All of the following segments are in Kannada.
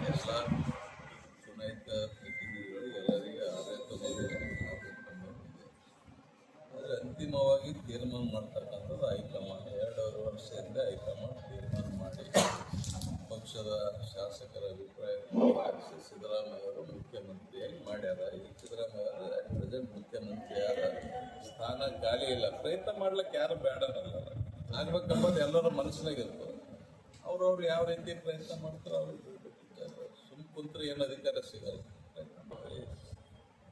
ಎಲ್ಲ ಚುನಾಯಿತ ಪ್ರತಿನಿಧಿಗಳು ಎಲ್ಲರಿಗೆ ಆಡಳಿತ ಮಾಡಬೇಕಂಬುದಿದೆ. ಆದರೆ ಅಂತಿಮವಾಗಿ ತೀರ್ಮಾನ ಮಾಡ್ತಕ್ಕಂಥದ್ದು ಹೈಕಮಾಂಡ್. 2.5 ವರ್ಷದಿಂದ ಹೈಕಮಾಂಡ್ ತೀರ್ಮಾನ ಮಾಡಿ ಪಕ್ಷದ ಶಾಸಕರ ಅಭಿಪ್ರಾಯ ಆಲಿಸಿ ಸಿದ್ದರಾಮಯ್ಯ ಅವರು ಮುಖ್ಯಮಂತ್ರಿಯಾಗಿ ಮಾಡ್ಯಾರ. ಈಗ ಸಿದ್ದರಾಮಯ್ಯ ಅವರು ಪ್ರೆಸೆಂಟ್ ಮುಖ್ಯಮಂತ್ರಿ ಯಾರ ಸ್ಥಾನ ಖಾಲಿ ಇಲ್ಲ. ಪ್ರಯತ್ನ ಮಾಡ್ಲಿಕ್ಕೆ ಯಾರು ಬೇಡನಲ್ಲ, ಆಗ್ಬೇಕಂಬುದು ಎಲ್ಲರ ಮನಸ್ಸಿನಾಗ ಇರ್ತದೆ. ಅವ್ರವ್ರು ಯಾವ ರೀತಿ ಪ್ರಯತ್ನ ಮಾಡ್ತಾರೋ ಅವ್ರಿಗೆ ಸುಮ್ ಕುಂತ್ರೆ ಏನು ಅಧಿಕಾರ ಸಿಗಲ್ಲ.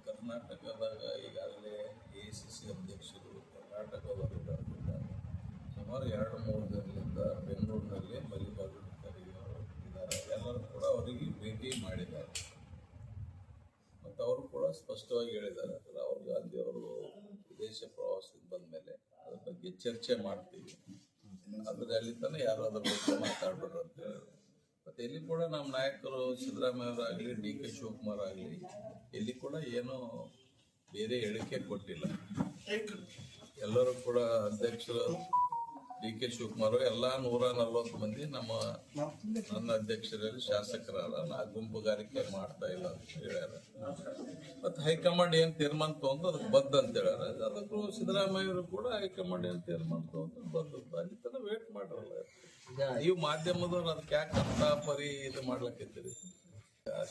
ಕರ್ನಾಟಕದಾಗ ಈಗಾಗಲೇ ACC ಅಧ್ಯಕ್ಷರು ಕರ್ನಾಟಕದವರಿದ್ದಾರೆ. ಸುಮಾರು 2-3 ದಿನದಿಂದ ಬೆಂಗಳೂರಿನಲ್ಲಿ ಮಲ್ಲಿಕಾರ್ಜುನ ಖರ್ಗೆ ಅವರು ಇದ್ದಾರೆ. ಎಲ್ಲರೂ ಕೂಡ ಅವರಿಗೆ ಭೇಟಿ ಮಾಡಿದ್ದಾರೆ ಮತ್ತು ಅವರು ಕೂಡ ಸ್ಪಷ್ಟವಾಗಿ ಹೇಳಿದ್ದಾರೆ, ರಾಹುಲ್ ಗಾಂಧಿ ಅವರು ವಿದೇಶ ಪ್ರವಾಸದಿಂದ ಬಂದ ಮೇಲೆ ಅದ್ರ ಬಗ್ಗೆ ಚರ್ಚೆ ಮಾಡ್ತೀವಿ, ಆದರೆ ಅಲ್ಲಿ ತನಕ ಯಾರು ಅದ್ರ ಬಗ್ಗೆ ಮಾತಾಡ್ಬೇಡ್ರು ಅಂತ ಹೇಳಿದ್ರು. ಮತ್ತು ಎಲ್ಲಿ ಕೂಡ ನಮ್ಮ ನಾಯಕರು ಸಿದ್ದರಾಮಯ್ಯ ಅವರಾಗಲಿ DK ಶಿವಕುಮಾರ್ ಆಗಲಿ ಎಲ್ಲಿ ಕೂಡ ಏನೋ ಬೇರೆ ಹೇಳಿಕೆ ಕೊಟ್ಟಿಲ್ಲ. ಎಲ್ಲರೂ ಕೂಡ ಅಧ್ಯಕ್ಷರು DK ಶಿವಕುಮಾರ್ ಎಲ್ಲ 140 ಮಂದಿ ನನ್ನ ಅಧ್ಯಕ್ಷರಲ್ಲಿ ಶಾಸಕರಾದ ನಾ ಗುಂಪುಗಾರಿಕೆ ಮಾಡ್ತಾ ಇಲ್ಲ ಅಂತ ಹೇಳ್ಯಾರ. ಮತ್ತು ಹೈಕಮಾಂಡ್ ಏನು ತೀರ್ಮಾನ ತಗೊಂಡು ಅದಕ್ಕೆ ಬದ್ಧ ಅಂತ ಹೇಳ್ಯಾರ. ಅದಕ್ಕೂ ಸಿದ್ದರಾಮಯ್ಯವರು ಕೂಡ ಹೈಕಮಾಂಡ್ ಏನು ತೀರ್ಮಾನ ತಗೊಂಡು ಬದ್ಧ ಅಲ್ಲಿ ತನಕ ವೇಟ್ ಮಾಡ್ರಲ್ಲ. ನೀವು ಮಾಧ್ಯಮದವ್ರು ಅದಕ್ಕೆ ಯಾಕೆ ಅಂತ ಪರಿ ಇದು ಮಾಡ್ಲಕ್ಕಿದ್ದೀರಿ?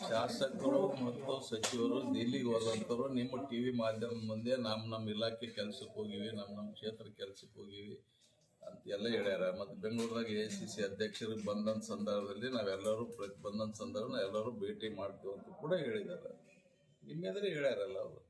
ಶಾಸಕರು ಮತ್ತು ಸಚಿವರು ದಿಲ್ಲಿಗೆ ಹೋದಂಥವ್ರು ನಿಮ್ಮ TV ಮಾಧ್ಯಮ ಮುಂದೆ ನಮ್ಮ ಇಲಾಖೆ ಕೆಲ್ಸಕ್ಕೆ ಹೋಗಿವಿ, ನಮ್ಮ ಕ್ಷೇತ್ರ ಕೆಲ್ಸಕ್ಕೆ ಹೋಗಿವಿ ಅಂತ ಎಲ್ಲ ಹೇಳ್ಯಾರ. ಮತ್ತು ಬೆಂಗಳೂರಾಗ ACC ಅಧ್ಯಕ್ಷರು ಬಂದಂಥ ಸಂದರ್ಭದಲ್ಲಿ ನಾವೆಲ್ಲರೂ ಬಂದಂಥ ಸಂದರ್ಭ ನಾವೆಲ್ಲರೂ ಭೇಟಿ ಮಾಡ್ತೀವಿ ಅಂತ ಕೂಡ ಹೇಳಿದ್ದಾರೆ. ನಿಮ್ಮ ಎದುರು ಹೇಳ್ಯಾರಲ್ಲ ಅವರು.